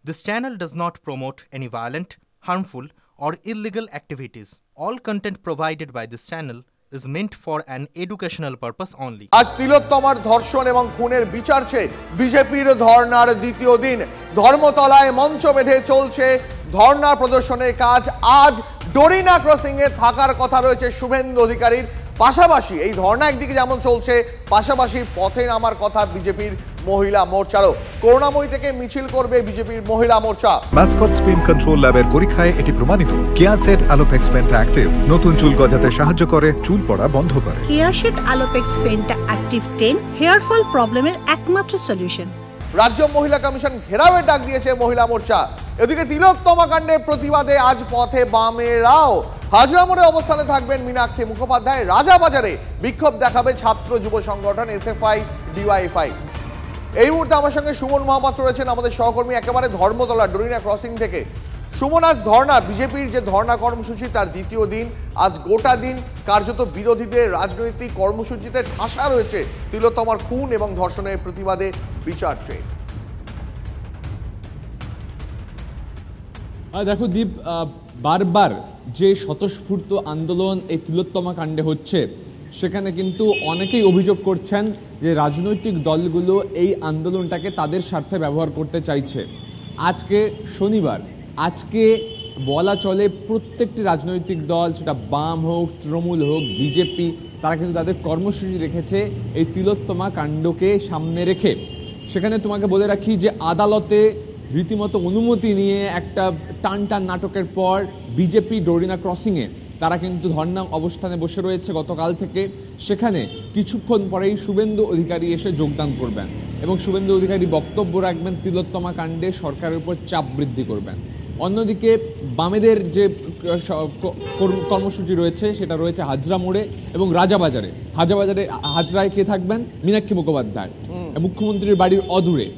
This channel does not promote any violent, harmful, or illegal activities. All content provided by this channel is meant for an educational purpose only. আজ তিলোত্তমার ধর্ষণ এবং খুনের বিচার চেয়ে বিজেপির ধর্নার দ্বিতীয় দিন ধর্মতলায় মঞ্চ বেঁধে চলছে ধর্না প্রদর্শনের কাজ। আজ ডোরিনা ক্রসিং এ থাকার কথা রয়েছে শুভেন্দু অধিকারীর। পাশাপাশি এই ধর্না একদিকে যেমন চলছে, পাশাপাশি পথে নামার কথা বিজেপির মহিলা মোর্চারও। করুণাময়ী থেকে মিছিল করবে বিজেপির মহিলা মোর্চা। মাস্কট স্পিন কন্ট্রোল ল্যাবের পরীক্ষায় এটি প্রমাণিত। কেয়াসেট আলোপেক্স পেন্টা অ্যাক্টিভ নতুন চুল গজাতে সাহায্য করে, চুল পড়া বন্ধ করে। Keya Seth alopex penta active 10 hair fall প্রবলেমের একমাত্র সলিউশন। রাজ্য মহিলা কমিশন ঘেরাওয়ের ডাক দিয়েছে মহিলা মোর্চা। এদিকে তিলোত্তমা কাণ্ডের প্রতিবাদে আজ পথে বামেরাও। হাজরা মোড়ে অবস্থানে থাকবেন মীনাক্ষী মুখোপাধ্যায়। রাজাবাজারে বিক্ষোভ দেখাবে ছাত্র যুব সংগঠন এসএফআই ডিওয়াইএফআই। এই মুহূর্তে আমার সঙ্গে সুমন মহাপাত্র রয়েছেন, আমাদের সহকর্মী একেবারে ধর্মতলা ডোরিনা ক্রসিং থেকে। সুমন, আজ ধর্না, বিজেপির যে ধর্না কর্মসূচি তার দ্বিতীয় দিন। আজ গোটা দিন কার্যত বিরোধীদের রাজনৈতিক কর্মসূচিতে ঠাসা রয়েছে তিলোত্তমার খুন এবং ধর্ষণের প্রতিবাদে বিচার চেয়ে। দেখো দীপ, বারবার যে স্বতঃস্ফূর্ত আন্দোলন এই তিলোত্তমা কাণ্ডে হচ্ছে, সেখানে কিন্তু অনেকেই অভিযোগ করছেন যে রাজনৈতিক দলগুলো এই আন্দোলনটাকে তাদের স্বার্থে ব্যবহার করতে চাইছে। আজকে শনিবার, আজকে বলা চলে প্রত্যেকটি রাজনৈতিক দল, সেটা বাম হোক, তৃণমূল হোক, বিজেপি, তারা কিন্তু তাদের কর্মসূচি রেখেছে এই তিলোত্তমা কাণ্ডকে সামনে রেখে। সেখানে তোমাকে বলে রাখি যে আদালতে রীতিমতো অনুমতি নিয়ে একটা টান নাটকের পর বিজেপি ডোরিনা ক্রসিংয়ে তারা কিন্তু ধর্ণা অবস্থানে বসে রয়েছে গতকাল থেকে। সেখানে কিছুক্ষণ পরেই শুভেন্দু অধিকারী এসে যোগদান করবেন এবং শুভেন্দু অধিকারী বক্তব্য রাখবেন, তিলোত্তমা কাণ্ডে সরকারের উপর চাপ বৃদ্ধি করবেন। অন্যদিকে বামেদের যে কর্মসূচি রয়েছে সেটা রয়েছে হাজরা মোড়ে এবং রাজাবাজারে। হাজরায় কে থাকবেন? মীনাক্ষী মুখোপাধ্যায়, মুখ্যমন্ত্রীর বাড়ির অদূরে।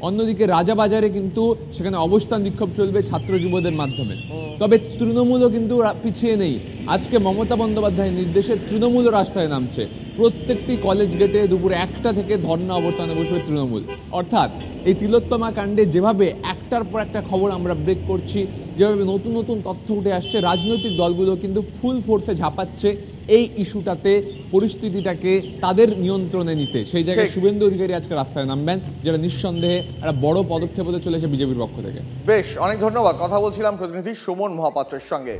অন্যদিকে রাজাবাজারে কিন্তু সেখানে অবস্থান বিক্ষোভ চলবে ছাত্র যুবদের মাধ্যমে। তবে তৃণমূলও কিন্তু পিছিয়ে নেই। আজকে মমতা বন্দ্যোপাধ্যায়ের নির্দেশে তৃণমূলও রাস্তায় নামছে। প্রত্যেকটি কলেজ গেটে দুপুর 1টা থেকে ধর্ণা অবস্থানে বসবে তৃণমূল। অর্থাৎ এই তিলোত্তমা কাণ্ডে যেভাবে একটার পর একটা খবর আমরা ব্রেক করছি, যেভাবে নতুন নতুন তথ্য উঠে আসছে, রাজনৈতিক দলগুলো কিন্তু ফুল ফোর্সে ঝাঁপাচ্ছে এই ইস্যুটাতে, পরিস্থিতিটাকে তাদের নিয়ন্ত্রণে নিতে। সেই জায়গায় শুভেন্দু অধিকারী আজকে রাস্তায় নামবেন, যেটা নিঃসন্দেহে একটা বড় পদক্ষেপ হতে চলেছে বিজেপির পক্ষ থেকে। বেশ, অনেক ধন্যবাদ। কথা বলছিলাম প্রতিনিধি সুমন মহাপাত্রের সঙ্গে।